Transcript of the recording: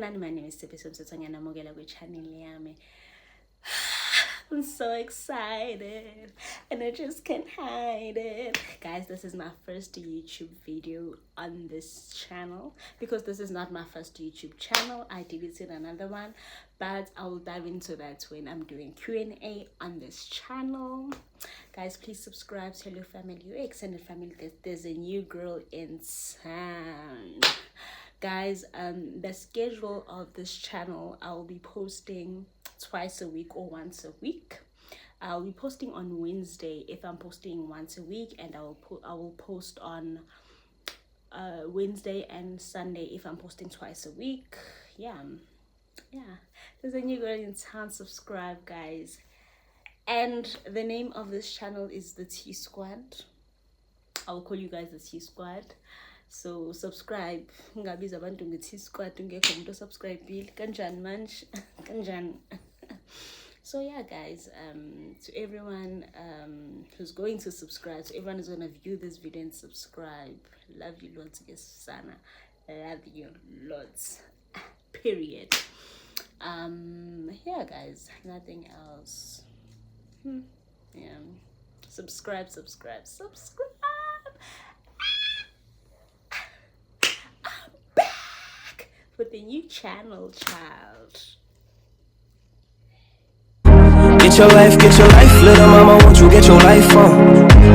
Sanibonani, my name is Tipiso Msetsanyana Mogela kwi channel yami. I'm so excited and I just can't hide it. Guys, this is my first YouTube video on this channel because this is not my first YouTube channel. I deleted another one, but I will dive into that when I'm doing Q&A on this channel. Guys, please subscribe, tell your family, your extended family that there's a new girl in town. Guys, the schedule of this channel, I will be posting twice a week or once a week. I'll be posting on Wednesday if I'm posting once a week, and I will post on Wednesday and Sunday if I'm posting twice a week. Yeah, there's a new girl in town. Subscribe, guys. And the name of this channel is the T Squad. I will call you guys the T Squad. So subscribe. Ngabiza abantu nge-T Squad ungekho umuntu subscribe kanjani manje kanjani. So yeah, guys, to everyone who's going to subscribe, to everyone who's going to view this video and subscribe, love you lots, guys. Sana, love you lots. Period. Yeah, guys, nothing else. Yeah, subscribe. I'm back with a new channel, child. Get your life, little mama, won't you get your life on?